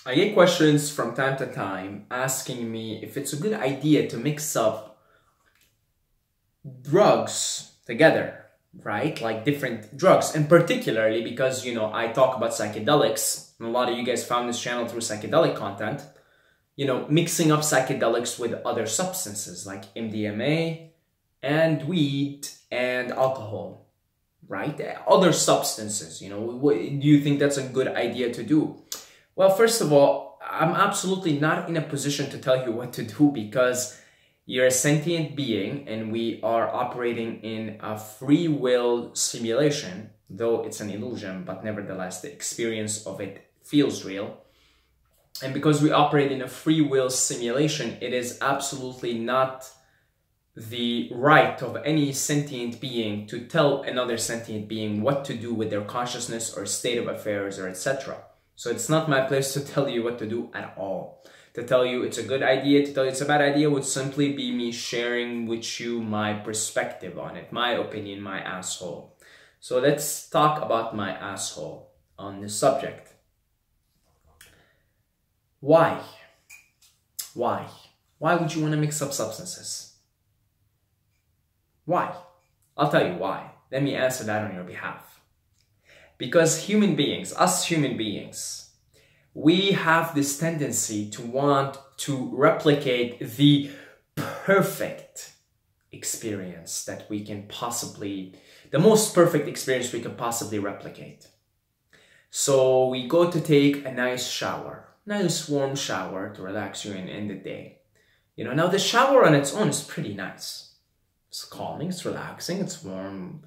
I get questions from time to time asking me if it's a good idea to mix up drugs together, right? Like different drugs, and particularly because, I talk about psychedelics, and a lot of you guys found this channel through psychedelic content, mixing up psychedelics with other substances like MDMA and weed and alcohol, right? Other substances, do you think that's a good idea to do? Well, first of all, I'm absolutely not in a position to tell you what to do because you're a sentient being and we are operating in a free will simulation, though it's an illusion, but nevertheless, the experience of it feels real. And because we operate in a free will simulation, it is absolutely not the right of any sentient being to tell another sentient being what to do with their consciousness or state of affairs or etc. So it's not my place to tell you what to do at all. To tell you it's a good idea, to tell you it's a bad idea would simply be me sharing with you my perspective on it, my opinion, my asshole. So let's talk about my asshole on this subject. Why? Why? Why would you want to mix up substances? Why? I'll tell you why. Let me answer that on your behalf. Because human beings, us human beings, we have this tendency to want to replicate the perfect experience that we can possibly, the most perfect experience we can possibly replicate. So we go to take a nice shower, nice warm shower to relax you and end the day. Now the shower on its own is pretty nice. It's calming, it's relaxing, it's warm,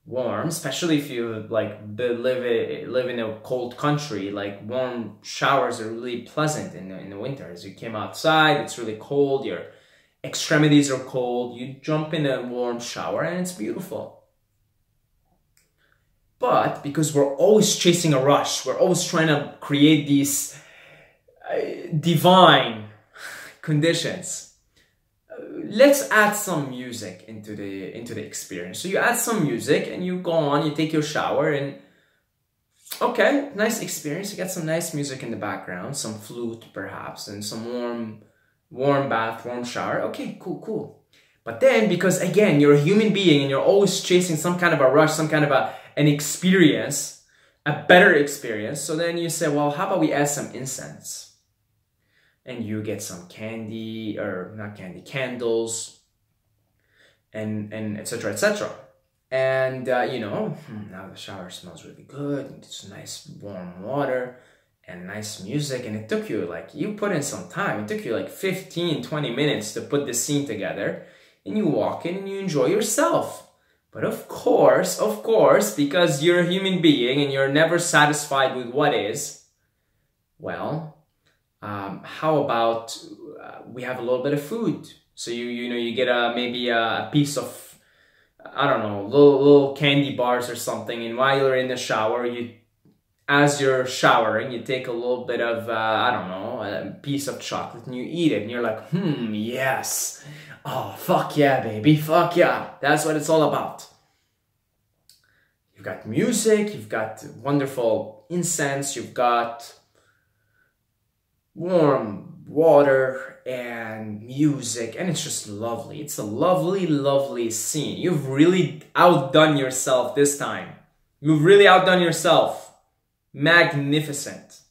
especially if you live in a cold country. Like warm showers are really pleasant in the winter. As you came outside, it's really cold, your extremities are cold, you jump in a warm shower and it's beautiful. But because we're always chasing a rush, we're always trying to create these divine conditions, let's add some music into the experience. So you add some music and you go on, you take your shower and okay, nice experience. You get some nice music in the background, some flute perhaps, and some warm bath, warm shower. Okay, cool. But then, because again, you're a human being and you're always chasing some kind of a rush, some kind of an experience, a better experience. So then you say, well, how about we add some incense? And you get some candy, or not candy, candles, and etc. etc. And now the shower smells really good. It's nice warm water and nice music. And it took you you put in some time. It took you 15-20 minutes to put the scene together. And you walk in and you enjoy yourself. But of course, because you're a human being and you're never satisfied with what is, well, how about we have a little bit of food? So you get maybe a piece of, I don't know, little candy bars or something, and while you're in the shower, as you're showering, you take a little bit of I don't know, a piece of chocolate and you eat it, and you're like, yes, oh fuck yeah, baby, fuck yeah, that's what it's all about. You've got music, you've got wonderful incense, you've got warm water and music, and it's just lovely. It's a lovely scene. You've really outdone yourself this time. You've really outdone yourself. Magnificent.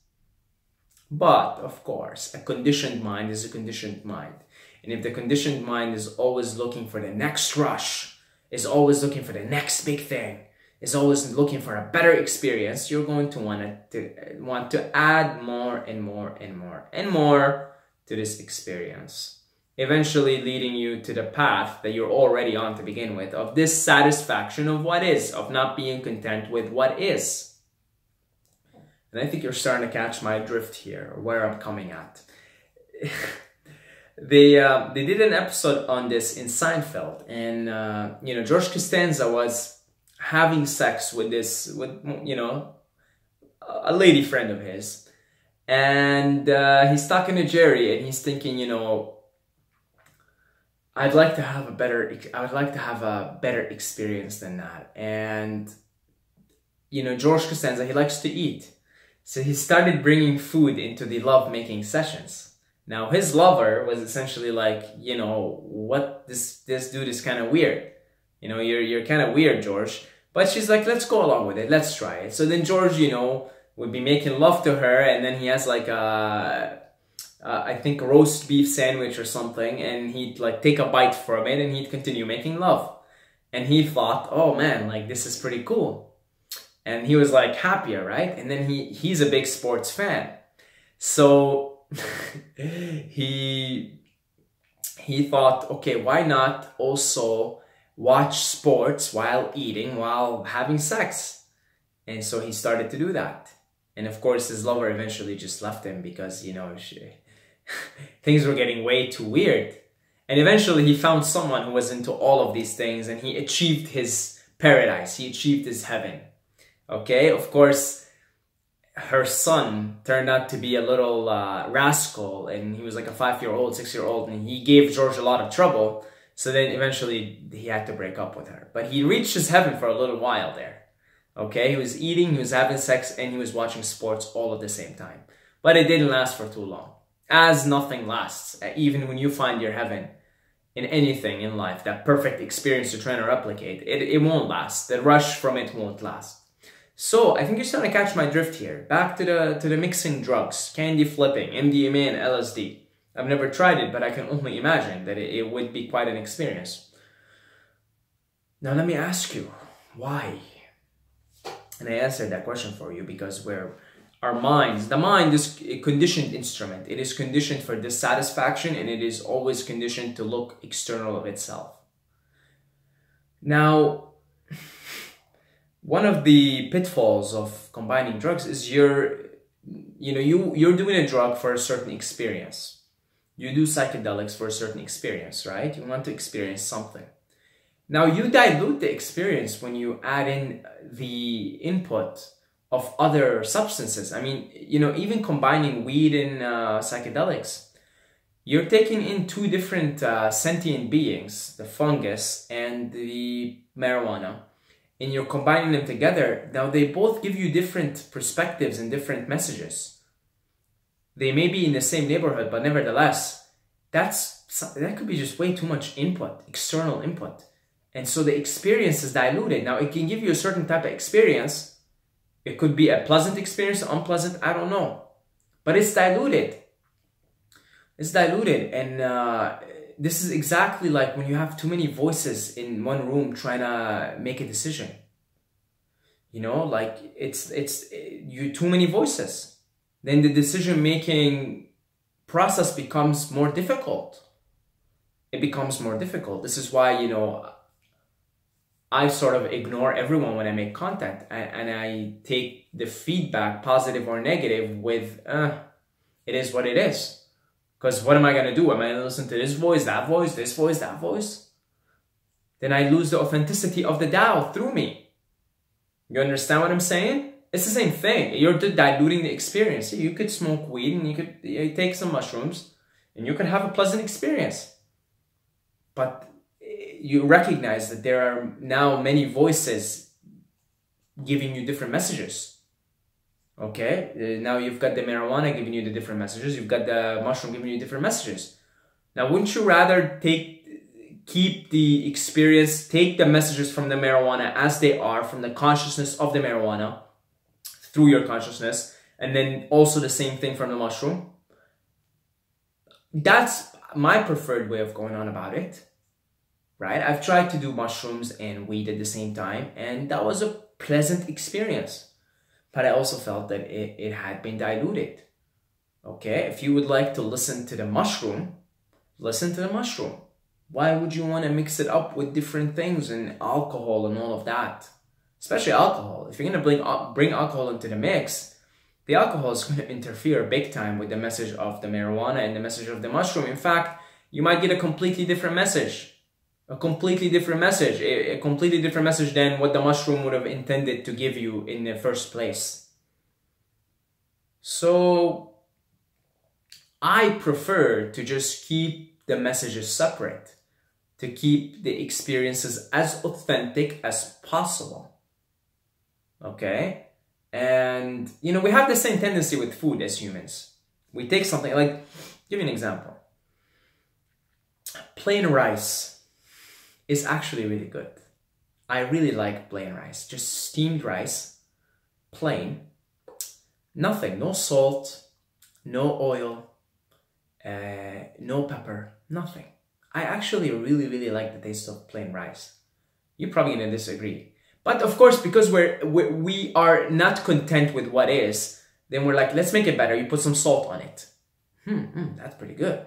But of course, a conditioned mind is a conditioned mind. And if the conditioned mind is always looking for the next rush, is always looking for the next big thing, is always looking for a better experience, you're going to want to add more and more to this experience, eventually leading you to the path that you're already on to begin with, of dissatisfaction of what is, of not being content with what is. And I think you're starting to catch my drift here, or where I'm coming at. They did an episode on this in Seinfeld, and George Costanza was having sex with a lady friend of his, and he's talking to Jerry, and he's thinking, I'd like to have a better experience than that. And George Costanza, he likes to eat. So he started bringing food into the love-making sessions. Now his lover was essentially like, you know, what, this dude is kind of weird. You know, you're kind of weird, George. But she's like, let's go along with it. Let's try it. So then George, you know, would be making love to her, and then he has like a, I think roast beef sandwich or something, and he'd like take a bite from it and he'd continue making love. And he thought, oh man, like this is pretty cool. And he was like happier, right? And then he's a big sports fan. So he thought, okay, why not also watch sports while eating, while having sex? And so he started to do that. And of course, his lover eventually just left him because, you know, things were getting way too weird. And eventually he found someone who was into all of these things, and he achieved his paradise. He achieved his heaven. Okay, of course, her son turned out to be a little rascal, and he was like a 5-year-old, 6-year-old, and he gave George a lot of trouble. So then eventually he had to break up with her. But he reached his heaven for a little while there. Okay, he was eating, he was having sex, and he was watching sports all at the same time. But it didn't last for too long. As nothing lasts, even when you find your heaven in anything in life, that perfect experience you're trying to replicate, it won't last. The rush from it won't last. So I think you're starting to catch my drift here. Back to the mixing drugs, candy flipping, MDMA and LSD. I've never tried it, but I can only imagine that it would be quite an experience. Now let me ask you, why? And I answered that question for you because the mind is a conditioned instrument. It is conditioned for dissatisfaction, and it is always conditioned to look external of itself. Now, one of the pitfalls of combining drugs is you're doing a drug for a certain experience. You do psychedelics for a certain experience, right? You want to experience something. Now, you dilute the experience when you add in the input of other substances. I mean, you know, even combining weed and psychedelics, you're taking in two different sentient beings, the fungus and the marijuana, and you're combining them together. Now, they both give you different perspectives and different messages. They may be in the same neighborhood, but nevertheless, that could be just way too much input, external input. And so the experience is diluted. Now, it can give you a certain type of experience. It could be a pleasant experience, unpleasant, I don't know. But it's diluted. It's diluted. And this is exactly like when you have too many voices in one room trying to make a decision. You know, like you too many voices. Then the decision-making process becomes more difficult. It becomes more difficult. This is why, you know, I sort of ignore everyone when I make content, and I take the feedback, positive or negative, with, it is what it is. Because what am I going to do? Am I going to listen to this voice, that voice, this voice, that voice? Then I lose the authenticity of the Tao through me. You understand what I'm saying? It's the same thing. You're diluting the experience. You could smoke weed and you could take some mushrooms and you could have a pleasant experience. But you recognize that there are now many voices giving you different messages. Okay? Now you've got the marijuana giving you the different messages. You've got the mushroom giving you different messages. Now, wouldn't you rather keep the experience, take the messages from the marijuana as they are, from the consciousness of the marijuana, through your consciousness, and then also the same thing from the mushroom? That's my preferred way of going on about it, right? I've tried to do mushrooms and weed at the same time, and that was a pleasant experience. But I also felt that it had been diluted. Okay, if you would like to listen to the mushroom, listen to the mushroom. Why would you want to mix it up with different things and alcohol and all of that? Especially alcohol. If you're going to bring alcohol into the mix, the alcohol is going to interfere big time with the message of the marijuana and the message of the mushroom. In fact, you might get a completely different message. A completely different message than what the mushroom would have intended to give you in the first place. So I prefer to just keep the messages separate, to keep the experiences as authentic as possible. Okay? And, you know, we have the same tendency with food as humans. We take something like, give you an example. Plain rice is actually really good. I really like plain rice. Just steamed rice, plain, nothing, no salt, no oil, no pepper, nothing. I actually really like the taste of plain rice. You're probably gonna disagree. But of course, because we are not content with what is, then we're like, let's make it better. You put some salt on it. That's pretty good.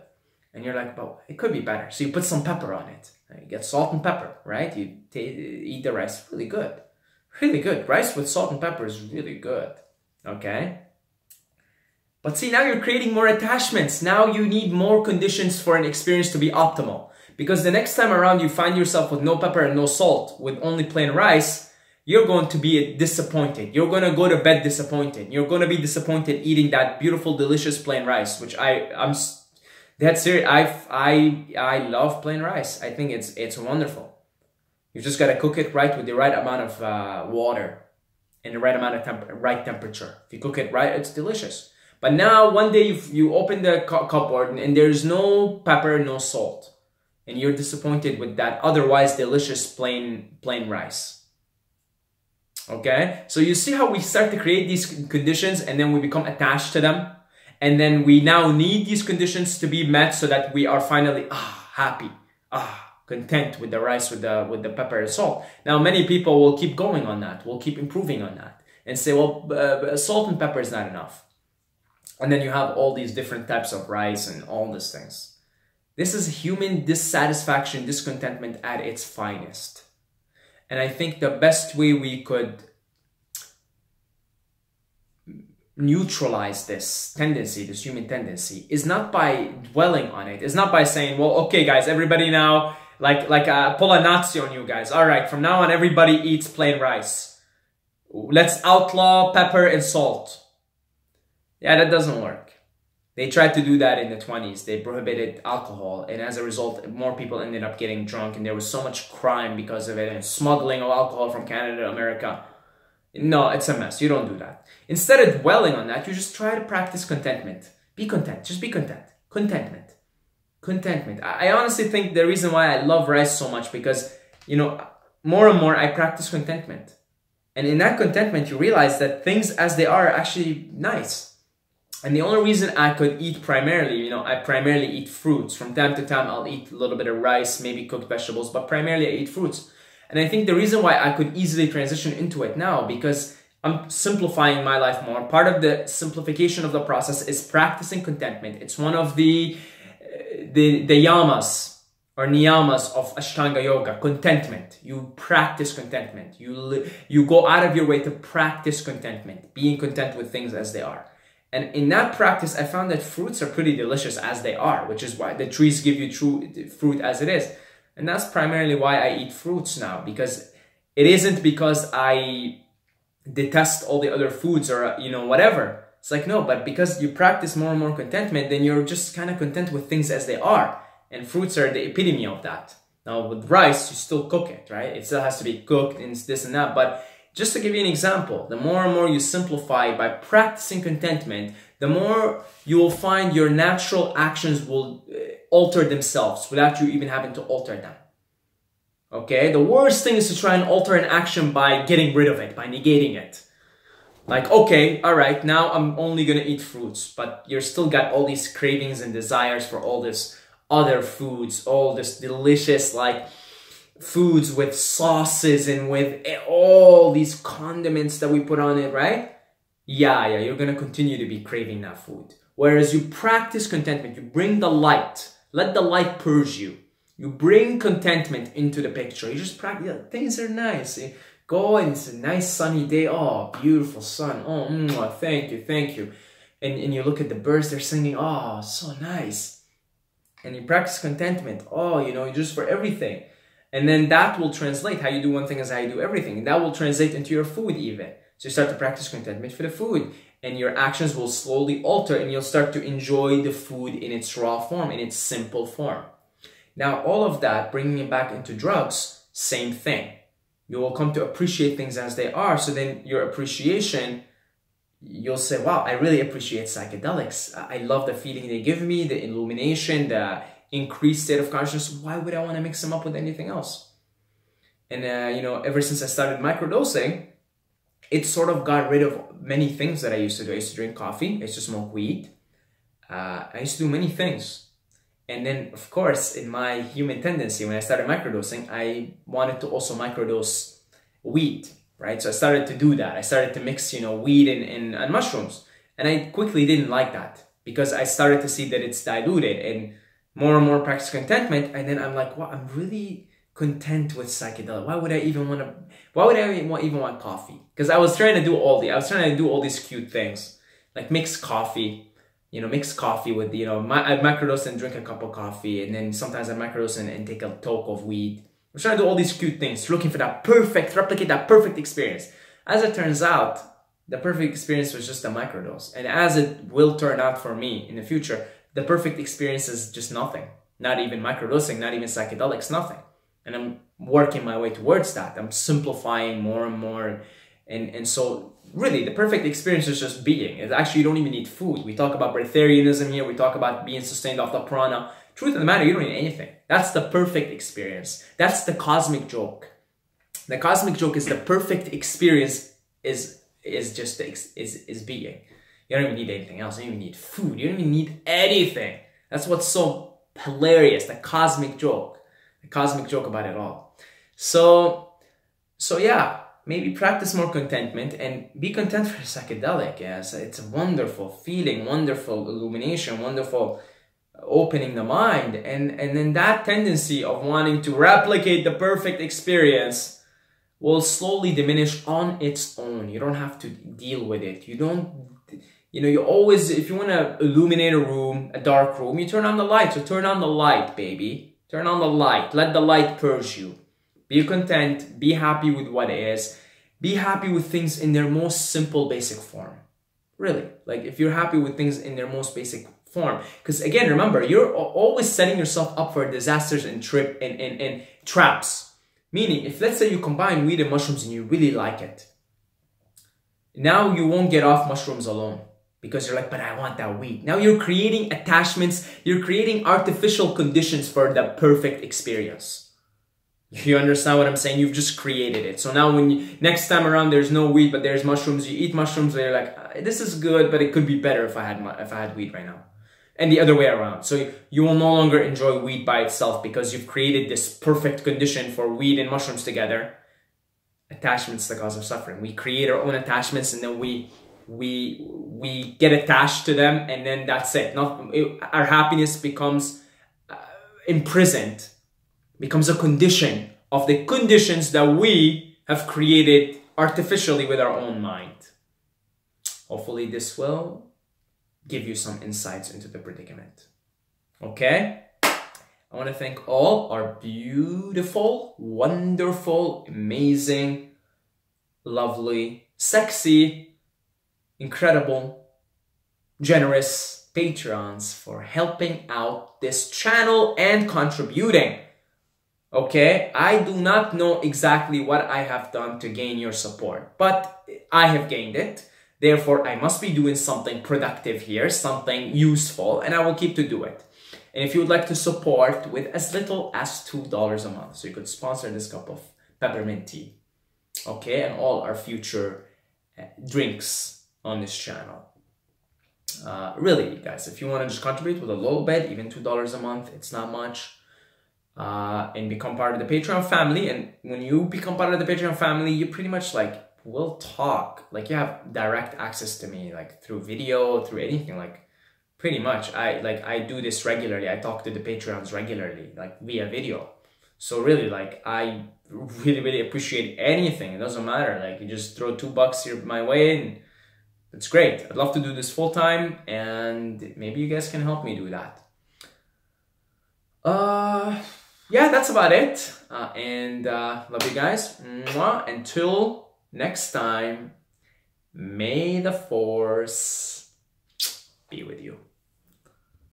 And you're like, but it could be better. So you put some pepper on it. You get salt and pepper, right? You eat the rice. Really good. Really good. Rice with salt and pepper is really good. Okay? But see, now you're creating more attachments. Now you need more conditions for an experience to be optimal. Because the next time around you find yourself with no pepper and no salt, with only plain rice, you're going to be disappointed. You're going to go to bed disappointed. You're going to be disappointed eating that beautiful, delicious plain rice, which I'm that's serious. I love plain rice. I think it's wonderful. You just got to cook it right with the right amount of water and the right amount of right temperature. If you cook it right, it's delicious. But now one day you open the cupboard and there's no pepper, no salt. And you're disappointed with that otherwise delicious plain rice. Okay? So you see how we start to create these conditions and then we become attached to them. And then we now need these conditions to be met so that we are finally happy, content with the rice, with the pepper and salt. Now many people will keep going on that, will keep improving on that and say, well, salt and pepper is not enough. And then you have all these different types of rice and all these things. This is human dissatisfaction, discontentment at its finest. And I think the best way we could neutralize this tendency, this human tendency, is not by dwelling on it. It's not by saying, well, okay, guys, everybody now, pull a Nazi on you guys. All right, from now on, everybody eats plain rice. Let's outlaw pepper and salt. Yeah, that doesn't work. They tried to do that in the 20s. They prohibited alcohol, and as a result, more people ended up getting drunk, and there was so much crime because of it, and smuggling of alcohol from Canada to America. No, it's a mess. You don't do that. Instead of dwelling on that, you just try to practice contentment. Be content. Just be content. Contentment. Contentment. I honestly think the reason why I love rice so much because, you know, more and more I practice contentment. And in that contentment, you realize that things as they are actually nice. And the only reason I could eat primarily, you know, I primarily eat fruits. From time to time, I'll eat a little bit of rice, maybe cooked vegetables, but primarily I eat fruits. And I think the reason why I could easily transition into it now, because I'm simplifying my life more. Part of the simplification of the process is practicing contentment. It's one of the yamas or niyamas of Ashtanga Yoga, contentment. You practice contentment. You go out of your way to practice contentment, being content with things as they are. And in that practice, I found that fruits are pretty delicious as they are, which is why the trees give you true fruit as it is. And that's primarily why I eat fruits now, because it isn't because I detest all the other foods or, you know, whatever. It's like, no, but because you practice more and more contentment, then you're just kind of content with things as they are. And fruits are the epitome of that. Now, with rice, you still cook it, right? It still has to be cooked and this and that. But just to give you an example, the more and more you simplify by practicing contentment, the more you will find your natural actions will alter themselves without you even having to alter them. Okay? The worst thing is to try and alter an action by getting rid of it, by negating it. Like, okay, all right, now I'm only going to eat fruits, but you're still got all these cravings and desires for all this other foods, all this delicious, like, foods with sauces and with all these condiments that we put on it, right? Yeah, you're going to continue to be craving that food. Whereas you practice contentment, you bring the light, let the light purge you. You bring contentment into the picture. You just practice, yeah, things are nice. You go and it's a nice sunny day. Oh, beautiful sun. Oh, thank you, thank you. And you look at the birds, they're singing, oh, so nice. And you practice contentment. Oh, you know, just for everything. And then that will translate. How you do one thing is how you do everything. And that will translate into your food even. So you start to practice contentment for the food. And your actions will slowly alter and you'll start to enjoy the food in its raw form, in its simple form. Now, all of that, bringing it back into drugs, same thing. You will come to appreciate things as they are. So then your appreciation you'll say, wow, I really appreciate psychedelics. I love the feeling they give me, the illumination, the increased state of consciousness. Why would I want to mix them up with anything else? And, you know, ever since I started microdosing, it sort of got rid of many things that I used to do. I used to drink coffee. I used to smoke weed. I used to do many things. And then, of course, in my human tendency, when I started microdosing, I wanted to also microdose weed, right? So I started to do that. I started to mix, you know, weed and mushrooms. And I quickly didn't like that because I started to see that it's diluted and more practice contentment. And then I'm like, wow, I'm really content with psychedelic. Why would I even want coffee? Because I was trying to do all these cute things, like mix coffee. You know, mix coffee with, you know, I microdose and drink a cup of coffee, and then sometimes I microdose and take a toke of weed. I'm trying to do all these cute things, looking for replicate that perfect experience. As it turns out, the perfect experience was just a microdose. And as it will turn out for me in the future, the perfect experience is just nothing. Not even microdosing, not even psychedelics, nothing. And I'm working my way towards that. I'm simplifying more and more. And so really, the perfect experience is just being. It's actually, you don't even need food. We talk about breatharianism here. We talk about being sustained off the prana. Truth of the matter, you don't need anything. That's the perfect experience. That's the cosmic joke. The cosmic joke is the perfect experience is being. You don't even need anything else. You don't even need food. You don't even need anything. That's what's so hilarious. The cosmic joke. The cosmic joke about it all. So yeah. Maybe practice more contentment and be content for a psychedelic. Yes, it's a wonderful feeling, wonderful illumination, wonderful opening the mind. And then that tendency of wanting to replicate the perfect experience will slowly diminish on its own. You don't have to deal with it. You always, if you want to illuminate a room, a dark room, you turn on the light. So turn on the light, baby. Turn on the light. Let the light purge you. Be content, be happy with what is, be happy with things in their most simple, basic form. Really, like if you're happy with things in their most basic form. Because again, remember, you're always setting yourself up for disasters and traps. Meaning, if let's say you combine weed and mushrooms and you really like it, now you won't get off mushrooms alone. Because you're like, but I want that weed. Now you're creating attachments, you're creating artificial conditions for the perfect experience. You understand what I'm saying? You've just created it. So now when next time around there's no weed but there's mushrooms, you eat mushrooms and you're like, this is good, but it could be better if I had weed right now. And the other way around. So you will no longer enjoy weed by itself because you've created this perfect condition for weed and mushrooms together. Attachment's the cause of suffering. We create our own attachments and then we get attached to them and then that's it. Our happiness becomes imprisoned. Becomes a condition of the conditions that we have created artificially with our own mind. Hopefully this will give you some insights into the predicament. Okay? I want to thank all our beautiful, wonderful, amazing, lovely, sexy, incredible, generous patrons for helping out this channel and contributing. Okay, I do not know exactly what I have done to gain your support, but I have gained it. Therefore, I must be doing something productive here, something useful, and I will keep to do it. And if you would like to support with as little as $2 a month, so you could sponsor this cup of peppermint tea, okay, and all our future drinks on this channel. Really, guys, if you want to just contribute with a little bit, even $2 a month, it's not much. And become part of the Patreon family. And when you become part of the Patreon family, you pretty much like will talk. Like you have direct access to me, like through video, through anything. Like pretty much, I do this regularly. I talk to the Patreons regularly, like via video. So really, like I really appreciate anything. It doesn't matter. Like you just throw $2 here my way, and it's great. I'd love to do this full time, and maybe you guys can help me do that. Yeah, that's about it. And love you guys. Mwah. Until next time, may the force be with you.